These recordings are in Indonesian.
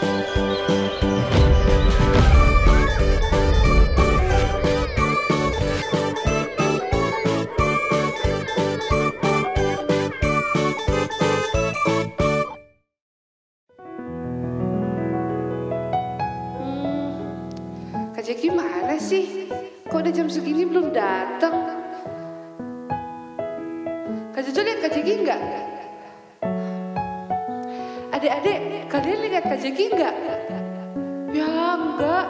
Kak Jeki mana sih? Kok udah jam segini belum datang? Kak Jojo lihat Kak Jeki enggak? Adik-adik, kalian lihat Kak Jeki enggak? Ya enggak.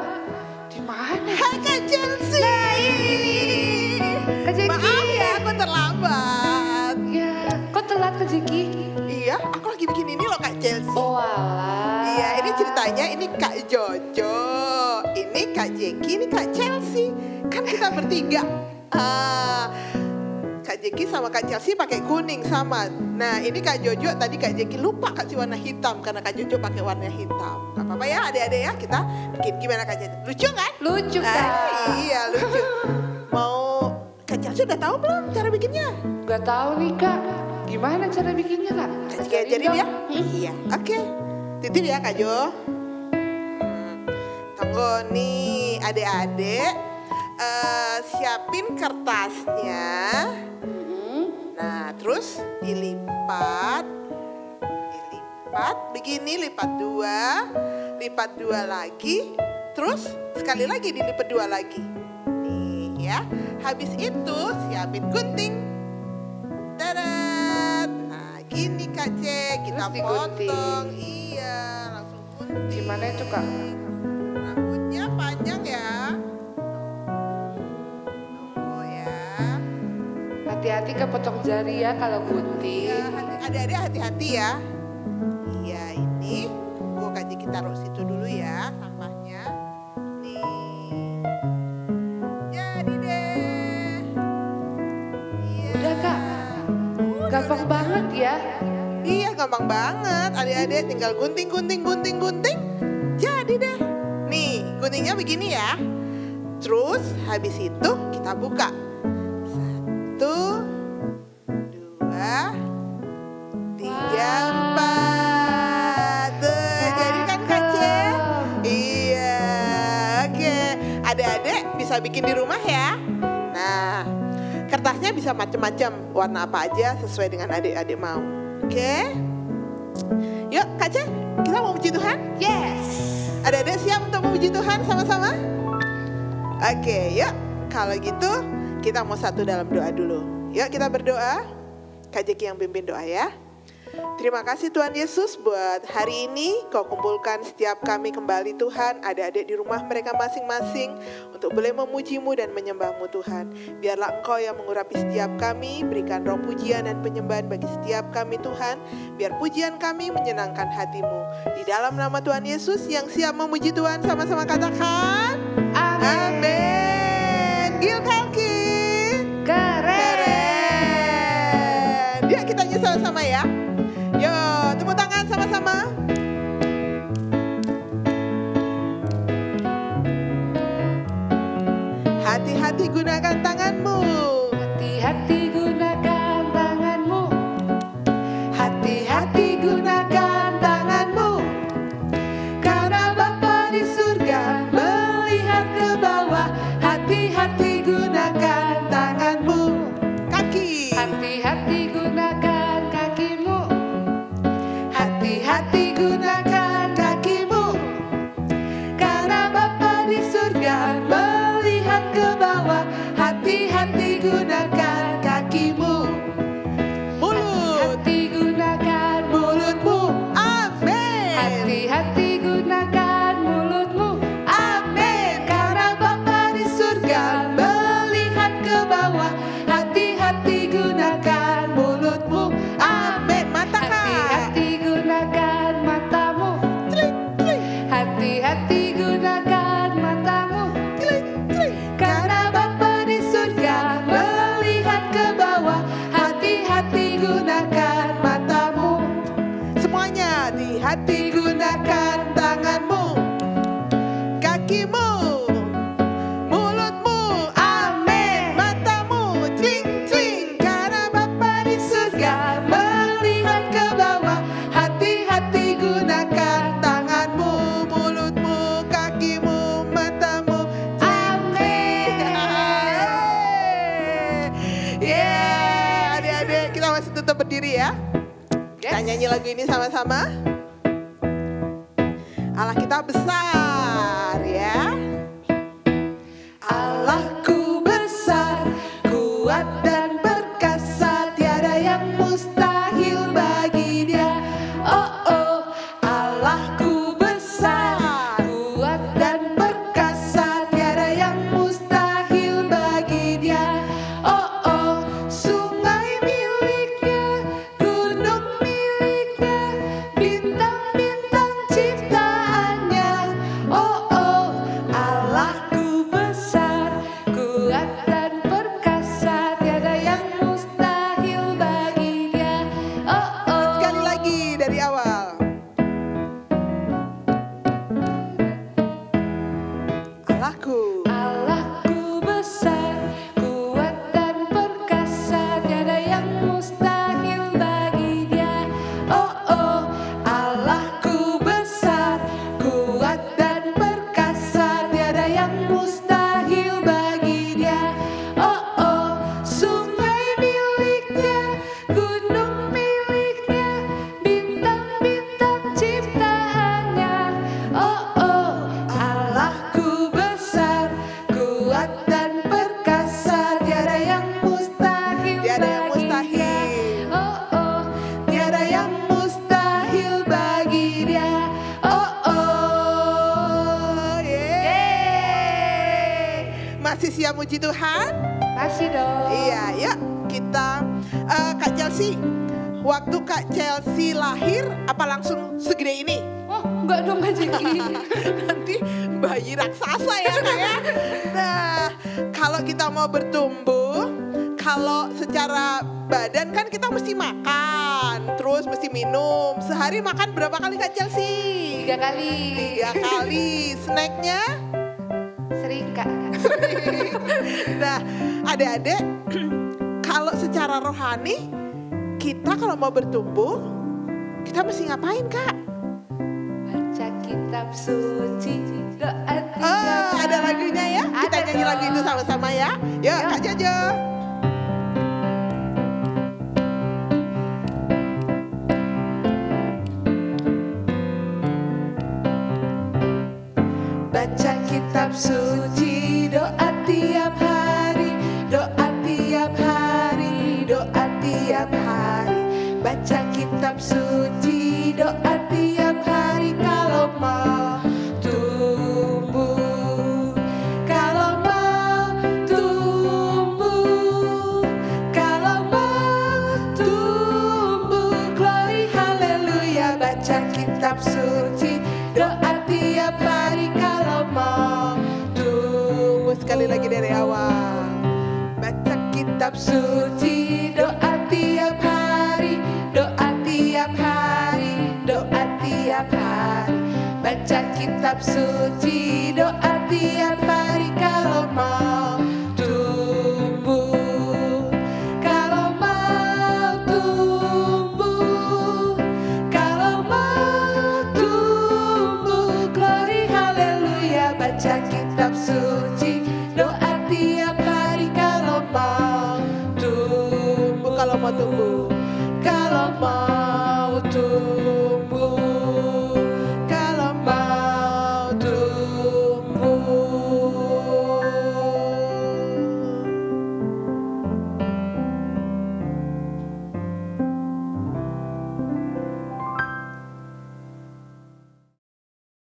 Di mana? Hai Kak Chelsea. Nah, ini. Kak Jeki. Maaf ya, aku terlambat. Ya, kok telat Kak Jeki? Iya, aku lagi bikin ini loh Kak Chelsea. Oh alah. Iya, ini ceritanya ini Kak Jojo, ini Kak Jeki, ini Kak Chelsea. Kan kita bertiga. Kak Jeki sama Kak Chelsea pakai kuning sama. Nah, ini Kak Jojo tadi Kak Jeki lupa kasih warna hitam karena Kak Jojo pakai warna hitam. Gak apa-apa ya adik-adik ya, kita bikin gimana Kak Jojo? Lucu kan? Lucu kan? Iya, lucu. Mau Kak Chelsea udah tahu belum cara bikinnya? Gak tahu nih Kak. Gimana cara bikinnya Kak? Kak Jeki ajarin ya? Iya, oke. Titip ya Kak Jo. Tunggu nih adik-adik, siapin kertasnya. Nah terus dilipat begini, lipat dua lagi. Terus sekali lagi dilipat dua lagi. Nih ya, habis itu siapin gunting. Darat. Nah gini Kak C, kita Terus digunting. potong. Iya, langsung gunting. Gimana itu Kak? Rambutnya panjang ya. Tunggu ya. Hati-hati kepotong jari ya kalau gunting. Iya, adik-adik hati-hati ya. Iya ini, Kak Jeki taruh situ dulu ya sampahnya. Nih, jadi deh. Iya. Udah Kak, gampang banget ya. Iya gampang banget, adik-adik tinggal gunting. Jadi deh. Nih, guntingnya begini ya. Terus habis itu kita buka. 1, 2, 3, 4. Tuh, jadi kan Kak C? Iya, oke. Adik-adik bisa bikin di rumah ya. Nah, kertasnya bisa macam-macam, warna apa aja sesuai dengan adik-adik mau. Oke? Yuk Kak C, kita mau puji Tuhan? Yes. Adik-adik siap untuk memuji Tuhan sama-sama? Oke, yuk. Kalau gitu kita mau satu dalam doa dulu. Yuk kita berdoa. Kak Jeki yang pimpin doa ya. Terima kasih Tuhan Yesus buat hari ini Kau kumpulkan setiap kami kembali Tuhan, adik-adik di rumah mereka masing-masing untuk boleh memuji-Mu dan menyembah-Mu Tuhan. Biarlah Engkau yang mengurapi setiap kami, berikan roh pujian dan penyembahan bagi setiap kami Tuhan. Biar pujian kami menyenangkan hati-Mu. Di dalam nama Tuhan Yesus yang siap memuji Tuhan sama-sama katakan Amin. Gil Kalki. Keren. Yuk kita nyanyi sama-sama ya. Yo, tepuk tangan sama-sama. Hati-hati gunakan tanganmu. Hati-hati gunakan tanganmu. Hati-hati gunakan tanganmu. Karena Bapa di surga melihat ke bawah. Hati-hati gunakan tanganmu. Kaki. Hati-hati gunakan kakimu. Hati-hati gunakan kakimu. Karena Bapa di surga melihat ke bawah. Hati-hati gunakan kakimu. Mulut. Hati gunakan Mulutmu. Amin. Hati-hati gunakan mulutmu. Amin. Karena Bapa di surga melihat ke bawah. Hati-hati gunakan mulutmu. Amin. Mata Kak. Hati-hati gunakan matamu. Tling, tling. Hati-hati gunakan matamu. Klik, klik. Karena Bapa di surga melihat ke bawah. Hati-hati gunakan matamu. Semuanya hati-hati gunakan tanganmu. Kakimu. Mulutmu. Amin. Matamu. Cling, cling. Karena Bapa di surga melihat ke bawah. Hati-hati gunakan tanganmu. nyanyi lagu ini sama-sama. Allah kita besar ya. Allahku besar, kuat dan perkasa, tiada yang mustahil bagi Dia. Oh oh, Allahku besar, kuat dan perkasa, tiada yang mustahil bagi Dia. Oh oh, sungai miliknya, gunung miliknya, bintang-bintang ciptaannya. Oh oh, Allahku besar, kuat dan perkasa, tiada yang mustahil bagi Dia. Oh oh. Sekali lagi dari awal. Allahku. Allahku besar, kuat dan perkasa, tiada yang mustahil bagi Dia. Oh oh, Allahku besar, kuat dan perkasa, tiada yang mustahil bagi Dia. Oh oh, sungai miliknya, gunung miliknya, bintang-bintang ciptaannya. Oh oh, Allahku besar, kuat dan perkasa, tiada yang mustahil Tiada yang bagi Dia. mustahil. Oh oh, tiada yang mustahil bagi Dia. Oh oh, Yeay. Masih siap muji Tuhan? kasih dong. Iya, yuk kita Kak Chelsea. Waktu Kak Chelsea lahir apa langsung segede ini? Oh enggak dong Kak Jeki. Nanti bayi raksasa ya Kak ya. Nah, kalau kita mau bertumbuh, kalau secara badan kan kita mesti makan, terus mesti minum. Sehari makan berapa kali Kak Chelsea? 3 kali. 3 kali. Snacknya? Sering Kak. Nah, adik-adik, kalau secara rohani, kita kalau mau bertumbuh, kita mesti ngapain Kak? Baca kitab suci, doa tiap Oh, ada lagunya ya? Kita Ada nyanyi lagu dong. itu sama-sama ya. Yuk, Kak Jojo. Baca kitab suci, doa tiap hari, doa tiap hari, doa tiap hari. Baca kitab suci, doa tiap hari kalau mau tumbuh, kalau mau tumbuh, kalau mau tumbuh. Glory haleluya. Baca kitab suci, doa tiap hari kalau mau tumbuh. Sekali lagi dari awal. Baca kitab suci, doa tiap hari, doa tiap hari, doa tiap hari. Baca kitab suci, doa tiap hari kalau mau tumbuh, kalau mau tumbuh, kalau mau tumbuh. Glory haleluya. Baca kitab suci, doa tiap hari kalau mau tumbuh, Kalau mau tumbuh. kalau mau tumbuh, kalau mau tumbuh.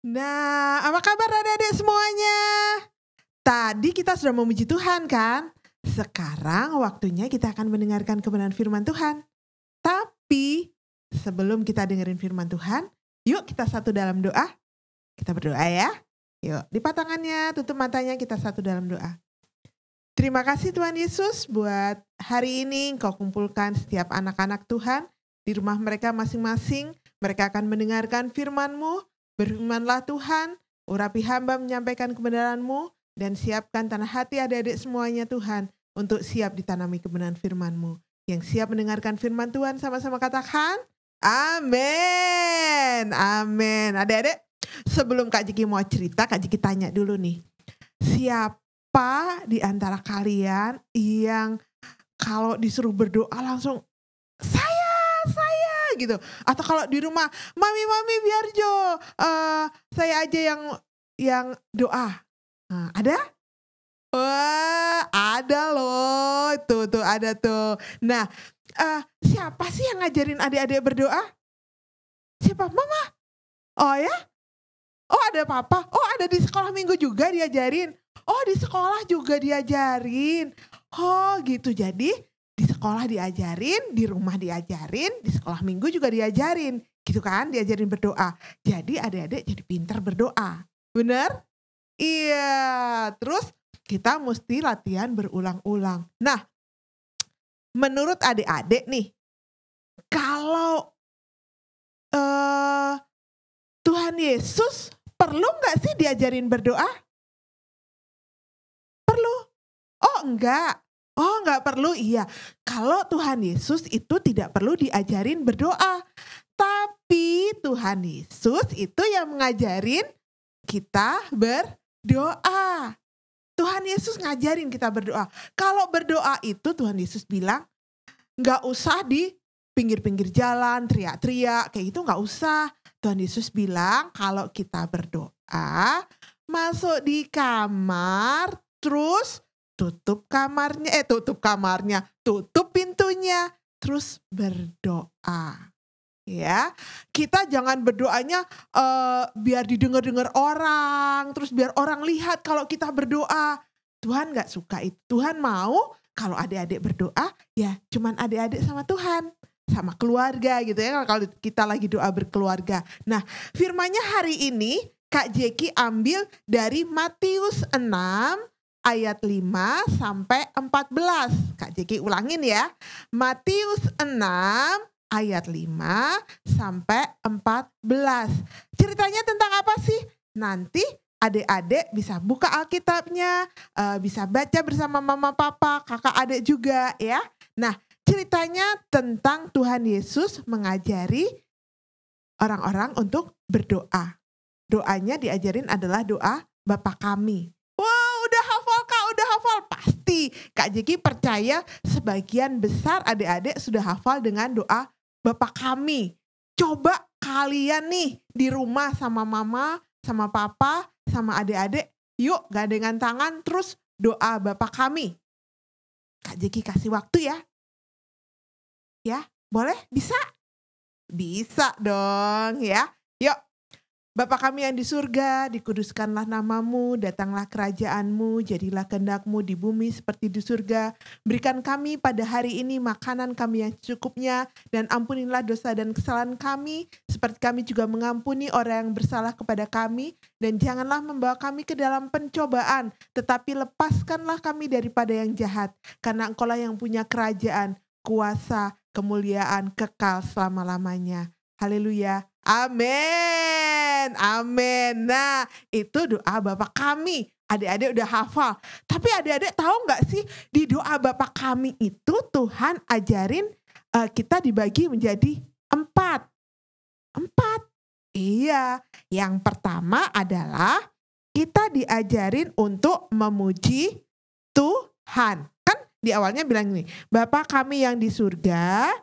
Nah, apa kabar adik-adik semuanya? Tadi kita sudah memuji Tuhan kan? Sekarang waktunya kita akan mendengarkan kebenaran firman Tuhan. Tapi sebelum kita dengerin firman Tuhan, yuk kita satu dalam doa. Kita berdoa ya. Yuk, lipat tangannya, tutup matanya, kita satu dalam doa. Terima kasih Tuhan Yesus buat hari ini Engkau kumpulkan setiap anak-anak Tuhan di rumah mereka masing-masing. Mereka akan mendengarkan firman-Mu. Berfirmanlah Tuhan, urapi hamba menyampaikan kebenaran-Mu, dan siapkan tanah hati adik-adik semuanya Tuhan, untuk siap ditanami kebenaran firman-Mu. Yang siap mendengarkan firman Tuhan sama-sama katakan, amin. Amin. Adik-adik, sebelum Kak Jiki mau cerita, Kak Jiki tanya dulu nih. Siapa di antara kalian yang kalau disuruh berdoa langsung, saya gitu. Atau kalau di rumah, mami biar Jo, saya aja yang doa. Nah, ada? Wah, ada loh, tuh ada tuh. Nah, siapa sih yang ngajarin adik-adik berdoa? Siapa? Mama? Oh ya? Oh ada papa? Oh ada di sekolah minggu juga diajarin? Oh di sekolah juga diajarin? Oh gitu, jadi di sekolah diajarin, di rumah diajarin, di sekolah minggu juga diajarin. Gitu kan, diajarin berdoa. Jadi adik-adik jadi pintar berdoa. Bener? Iya, terus kita mesti latihan berulang-ulang. Nah, menurut adik-adik nih, kalau Tuhan Yesus perlu nggak sih diajarin berdoa? Perlu? Oh enggak. Oh enggak perlu, iya. Kalau Tuhan Yesus itu tidak perlu diajarin berdoa. Tapi Tuhan Yesus itu yang mengajarin kita berdoa. Tuhan Yesus ngajarin kita berdoa. Kalau berdoa itu Tuhan Yesus bilang, nggak usah di pinggir-pinggir jalan, teriak-teriak, kayak gitu nggak usah. Tuhan Yesus bilang kalau kita berdoa, masuk di kamar, terus tutup pintunya, terus berdoa. Ya, kita jangan berdoanya biar didengar-dengar orang, terus biar orang lihat kalau kita berdoa. Tuhan nggak suka itu. Tuhan mau kalau adik-adik berdoa, ya cuman adik-adik sama Tuhan, sama keluarga gitu ya. Kalau kita lagi doa berkeluarga. Nah, firmannya hari ini Kak Jeki ambil dari Matius 6 ayat 5 sampai 14. Kak Jeki ulangin ya. Matius 6 ayat 5 sampai 14. Ceritanya tentang apa sih? Nanti adik-adik bisa buka Alkitabnya, bisa baca bersama mama papa, kakak adik juga ya. Nah, ceritanya tentang Tuhan Yesus mengajari orang-orang untuk berdoa. Doanya diajarin adalah doa Bapa Kami. Wow, udah hafal Kak, udah hafal. Pasti Kak Jeki percaya sebagian besar adik-adik sudah hafal dengan doa Bapa Kami. Coba kalian nih di rumah sama mama, sama papa, sama adik-adik, yuk gandengan tangan terus doa Bapa Kami. Kak Jeki kasih waktu ya. Ya, boleh? Bisa? Bisa dong ya. Yuk. Bapa kami yang di surga, dikuduskanlah namamu, datanglah kerajaanmu, jadilah kehendakmu di bumi seperti di surga. Berikan kami pada hari ini makanan kami yang secukupnya, dan ampunilah dosa dan kesalahan kami, seperti kami juga mengampuni orang yang bersalah kepada kami. Dan janganlah membawa kami ke dalam pencobaan, tetapi lepaskanlah kami daripada yang jahat. Karena Engkaulah yang punya kerajaan, kuasa, kemuliaan, kekal selama-lamanya. Haleluya. Amin. Amin. Nah, itu doa Bapa Kami. Adik-adik udah hafal. Tapi adik-adik tahu nggak sih di doa Bapa Kami itu Tuhan ajarin kita dibagi menjadi 4. 4. Iya. Yang pertama adalah kita diajarin untuk memuji Tuhan. Kan di awalnya bilang nih, Bapa Kami yang di surga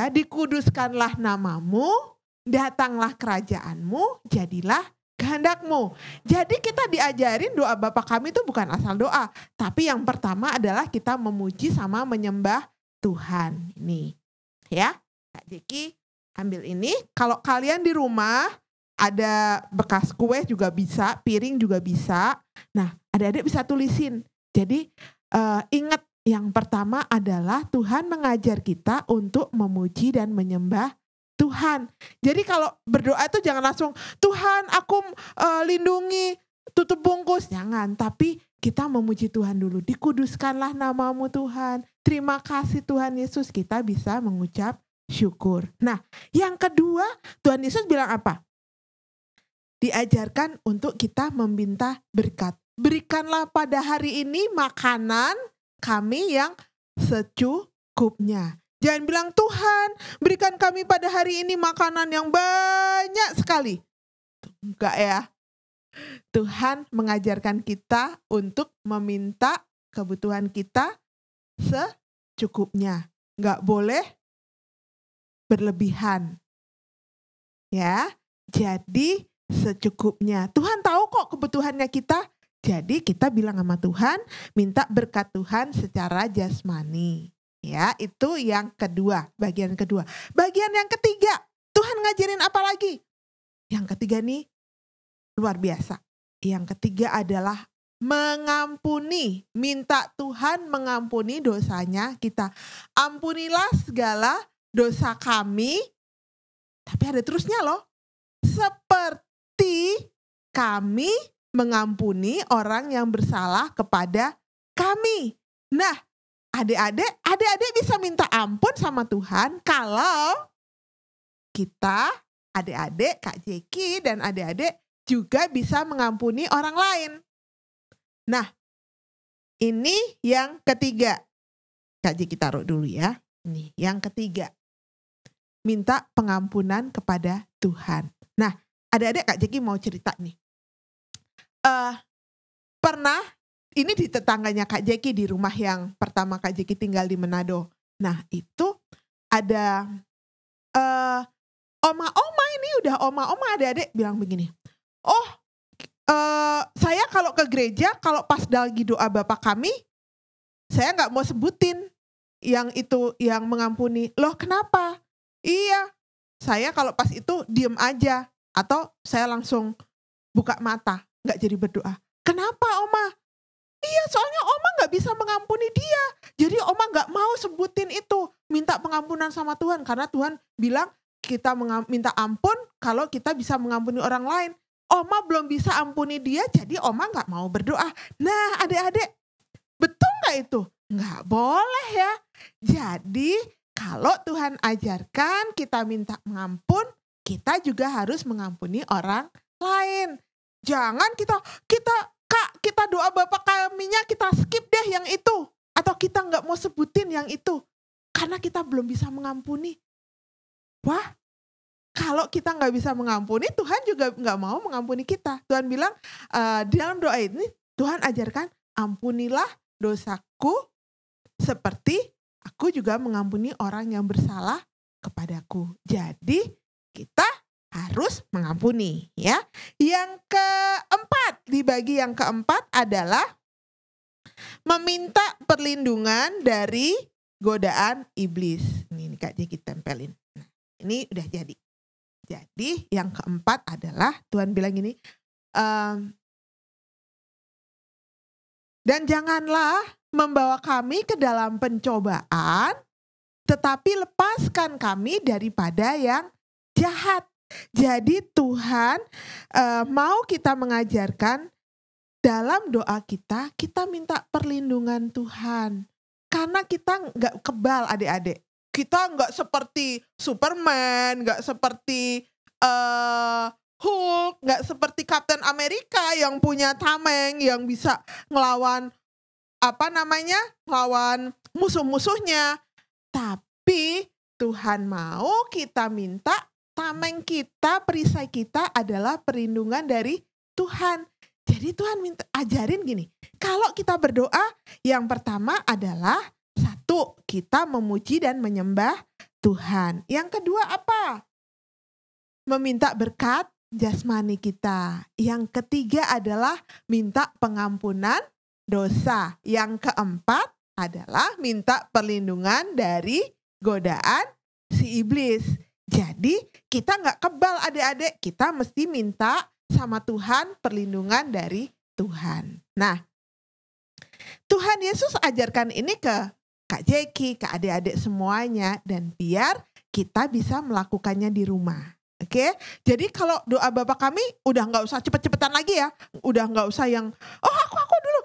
dikuduskanlah namamu, datanglah kerajaanmu, jadilah kehendakmu. Jadi kita diajarin doa Bapa Kami itu bukan asal doa, tapi yang pertama adalah kita memuji sama menyembah Tuhan. Ini ya, Kak Jeki ambil ini. Kalau kalian di rumah ada bekas kue juga bisa, piring juga bisa. Nah, adik-adik bisa tulisin. Jadi ingat, yang pertama adalah Tuhan mengajar kita untuk memuji dan menyembah Tuhan. Jadi kalau berdoa itu jangan langsung, Tuhan aku lindungi, tutup bungkus. Jangan, tapi kita memuji Tuhan dulu. Dikuduskanlah namamu Tuhan. Terima kasih Tuhan Yesus, kita bisa mengucap syukur. Nah, yang kedua Tuhan Yesus bilang apa? Diajarkan untuk kita meminta berkat. Berikanlah pada hari ini makanan kami yang secukupnya. Jangan bilang, Tuhan berikan kami pada hari ini makanan yang banyak sekali. Enggak ya. Tuhan mengajarkan kita untuk meminta kebutuhan kita secukupnya. Enggak boleh berlebihan. Ya, jadi secukupnya. Tuhan tahu kok kebutuhannya kita. Jadi kita bilang sama Tuhan, minta berkat Tuhan secara jasmani. Ya, itu yang kedua, bagian kedua. Bagian yang ketiga, Tuhan ngajarin apa lagi? Yang ketiga nih luar biasa. Yang ketiga adalah mengampuni. Minta Tuhan mengampuni dosanya kita. Ampunilah segala dosa kami. Tapi ada terusnya loh. Seperti kami mengampuni orang yang bersalah kepada kami. Nah, adik-adik bisa minta ampun sama Tuhan kalau kita, adik-adik, Kak Jeki dan adik-adik juga bisa mengampuni orang lain. Nah, ini yang ketiga. Kak Jeki taruh dulu ya. Nih, yang ketiga. Minta pengampunan kepada Tuhan. Nah, adik-adik Kak Jeki mau cerita nih. Pernah, ini di tetangganya Kak Jeki di rumah yang pertama Kak Jeki tinggal di Manado. Nah, itu ada oma-oma ini udah oma-oma adik-adik bilang begini. Saya kalau ke gereja, kalau pas lagi doa Bapa Kami, saya nggak mau sebutin yang itu yang mengampuni. Loh kenapa? Iya, saya kalau pas itu diem aja atau saya langsung buka mata, nggak jadi berdoa. Kenapa Oma? Iya, soalnya Oma nggak bisa mengampuni dia. Jadi Oma nggak mau sebutin itu, minta pengampunan sama Tuhan karena Tuhan bilang kita minta ampun kalau kita bisa mengampuni orang lain. Oma belum bisa ampuni dia, jadi Oma nggak mau berdoa. Nah, adik-adik, betul nggak itu? Nggak boleh ya. Jadi kalau Tuhan ajarkan kita minta mengampun, kita juga harus mengampuni orang lain. Jangan kita doa Bapa Kaminya kita skip deh yang itu. Atau kita nggak mau sebutin yang itu. Karena kita belum bisa mengampuni. Wah, kalau kita nggak bisa mengampuni, Tuhan juga nggak mau mengampuni kita. Tuhan bilang dalam doa ini, Tuhan ajarkan ampunilah dosaku seperti aku juga mengampuni orang yang bersalah kepadaku. Jadi kita harus mengampuni ya. Yang keempat, dibagi yang keempat adalah meminta perlindungan dari godaan iblis. Ini Kak Jeki tempelin. Nah, ini udah jadi. Jadi yang keempat adalah Tuhan bilang gini, dan janganlah membawa kami ke dalam pencobaan, tetapi lepaskan kami daripada yang jahat. Jadi Tuhan mau kita mengajarkan dalam doa kita minta perlindungan Tuhan. Karena kita nggak kebal adik-adik. Kita nggak seperti Superman, nggak seperti Hulk, nggak seperti Captain America yang punya tameng, yang bisa ngelawan ngelawan musuh-musuhnya. Tapi Tuhan mau kita minta tameng kita, perisai kita adalah perlindungan dari Tuhan. Jadi Tuhan ajarin gini, kalau kita berdoa, yang pertama adalah satu, kita memuji dan menyembah Tuhan. Yang kedua apa? Meminta berkat jasmani kita. Yang ketiga adalah minta pengampunan dosa. Yang keempat adalah minta perlindungan dari godaan si iblis. Jadi kita nggak kebal adik-adik, kita mesti minta sama Tuhan perlindungan dari Tuhan. Nah, Tuhan Yesus ajarkan ini ke Kak Jeki, ke adik-adik semuanya, dan biar kita bisa melakukannya di rumah. Oke, jadi kalau doa Bapa Kami udah nggak usah cepet-cepetan lagi ya, udah nggak usah yang aku dulu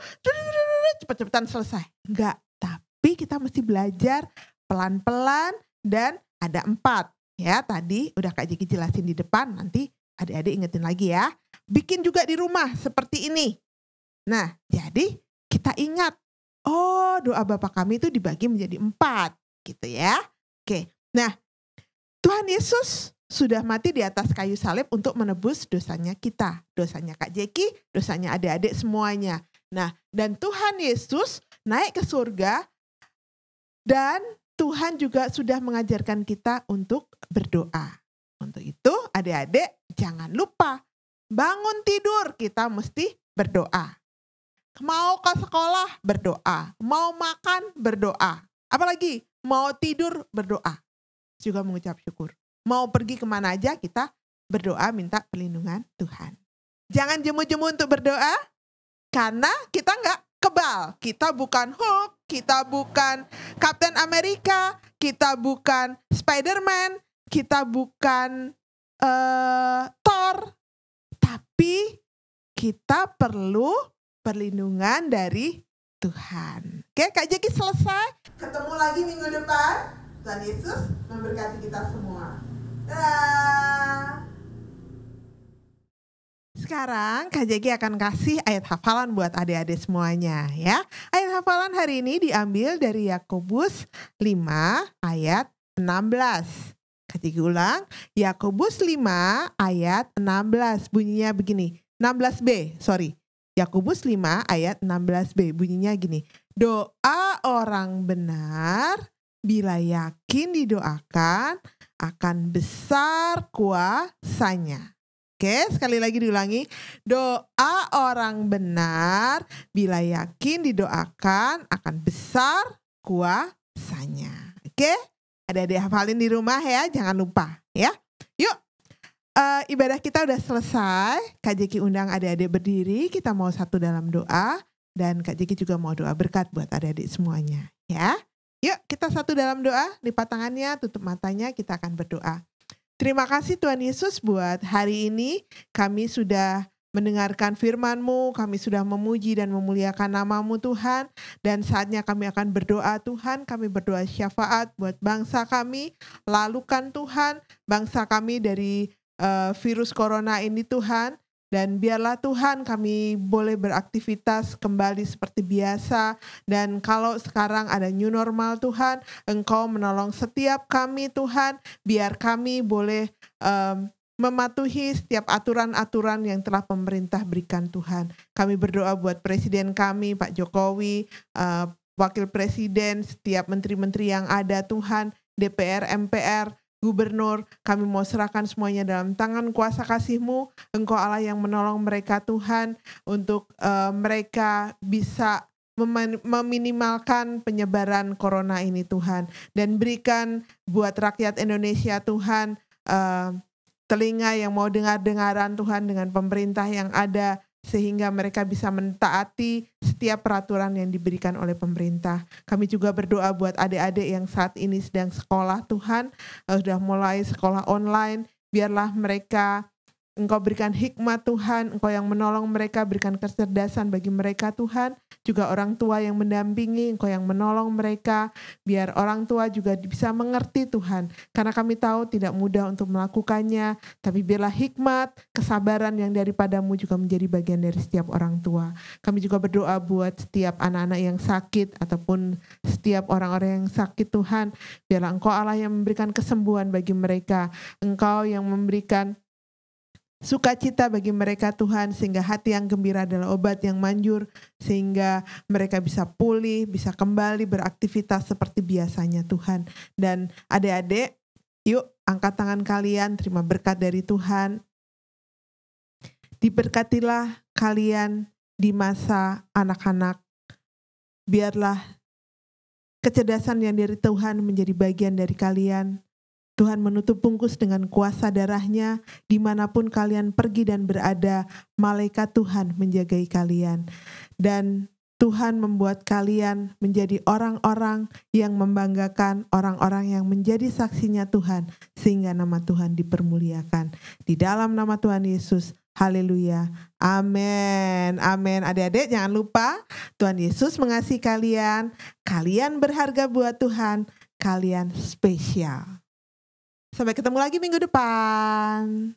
cepet-cepetan selesai. Enggak, tapi kita mesti belajar pelan-pelan dan ada 4 ya. Tadi udah Kak Jeki jelasin di depan, nanti adik-adik ingetin lagi ya. Bikin juga di rumah seperti ini. Nah, jadi kita ingat, doa Bapa Kami itu dibagi menjadi 4 gitu ya. Oke, nah Tuhan Yesus sudah mati di atas kayu salib untuk menebus dosanya kita. Dosanya Kak Jeki, dosanya adik-adik semuanya. Nah, dan Tuhan Yesus naik ke surga dan Tuhan juga sudah mengajarkan kita untuk berdoa. Untuk itu adik-adik jangan lupa bangun tidur kita mesti berdoa. Mau ke sekolah berdoa, mau makan berdoa. Apalagi mau tidur berdoa. Juga mengucap syukur. Mau pergi kemana aja kita berdoa minta perlindungan Tuhan. Jangan jemu-jemu untuk berdoa karena kita nggak kebal. Kita bukan Hulk, kita bukan Captain America, kita bukan Spider-Man, kita bukan Thor. Tapi kita perlu perlindungan dari Tuhan. Oke, Kak Jeki selesai. Ketemu lagi minggu depan. Tuhan Yesus memberkati kita semua. Dadah. Sekarang Kak Jeki akan kasih ayat hafalan buat adik-adik semuanya ya. Ayat hafalan hari ini diambil dari Yakobus 5 ayat 16. Kak Jeki ulang, Yakobus 5 ayat 16. Bunyinya begini, 16b, sorry. Yakobus 5 ayat 16b bunyinya gini. Doa orang benar bila yakin didoakan akan besar kuasanya. Oke, sekali lagi diulangi. Doa orang benar bila yakin didoakan akan besar kuasanya. Oke, adik-adik hafalin di rumah ya, jangan lupa ya. Yuk. Ibadah kita udah selesai. Kak Jeki undang adik-adik berdiri. Kita mau satu dalam doa. Dan Kak Jeki juga mau doa berkat buat adik-adik semuanya. Ya, yuk kita satu dalam doa. Lipat tangannya, tutup matanya, kita akan berdoa. Terima kasih Tuhan Yesus buat hari ini. Kami sudah mendengarkan firman-Mu. Kami sudah memuji dan memuliakan nama-Mu Tuhan. Dan saatnya kami akan berdoa Tuhan. Kami berdoa syafaat buat bangsa kami. Lalukan Tuhan bangsa kami dari virus corona ini Tuhan, dan biarlah Tuhan kami boleh beraktivitas kembali seperti biasa. Dan kalau sekarang ada new normal Tuhan, Engkau menolong setiap kami Tuhan, biar kami boleh mematuhi setiap aturan-aturan yang telah pemerintah berikan Tuhan. Kami berdoa buat presiden kami Pak Jokowi, wakil presiden, setiap menteri-menteri yang ada Tuhan, DPR, MPR, Gubernur, kami mau serahkan semuanya dalam tangan kuasa kasih-Mu. Engkau Allah yang menolong mereka Tuhan, untuk mereka bisa meminimalkan penyebaran corona ini Tuhan. Dan berikan buat rakyat Indonesia Tuhan, telinga yang mau dengar-dengaran Tuhan dengan pemerintah yang ada, sehingga mereka bisa mentaati setiap peraturan yang diberikan oleh pemerintah. Kami juga berdoa buat adik-adik yang saat ini sedang sekolah Tuhan, sudah mulai sekolah online. Biarlah mereka, Engkau berikan hikmat Tuhan, Engkau yang menolong mereka, berikan kecerdasan bagi mereka Tuhan. Juga orang tua yang mendampingi, Engkau yang menolong mereka, biar orang tua juga bisa mengerti Tuhan. Karena kami tahu tidak mudah untuk melakukannya, tapi biarlah hikmat, kesabaran yang daripadamu juga menjadi bagian dari setiap orang tua. Kami juga berdoa buat setiap anak-anak yang sakit, ataupun setiap orang-orang yang sakit Tuhan. Biarlah Engkau Allah yang memberikan kesembuhan bagi mereka, Engkau yang memberikan sukacita bagi mereka Tuhan, sehingga hati yang gembira adalah obat yang manjur, sehingga mereka bisa pulih, bisa kembali beraktivitas seperti biasanya Tuhan. Dan adik-adik, yuk angkat tangan kalian, terima berkat dari Tuhan. Diberkatilah kalian di masa anak-anak. Biarlah kecerdasan yang dari Tuhan menjadi bagian dari kalian. Tuhan menutup bungkus dengan kuasa darah-Nya, dimanapun kalian pergi dan berada, malaikat Tuhan menjagai kalian. Dan Tuhan membuat kalian menjadi orang-orang yang membanggakan, orang-orang yang menjadi saksinya Tuhan, sehingga nama Tuhan dipermuliakan. Di dalam nama Tuhan Yesus, haleluya, amin, amin. Adik-adik jangan lupa, Tuhan Yesus mengasihi kalian, kalian berharga buat Tuhan, kalian spesial. Sampai ketemu lagi minggu depan.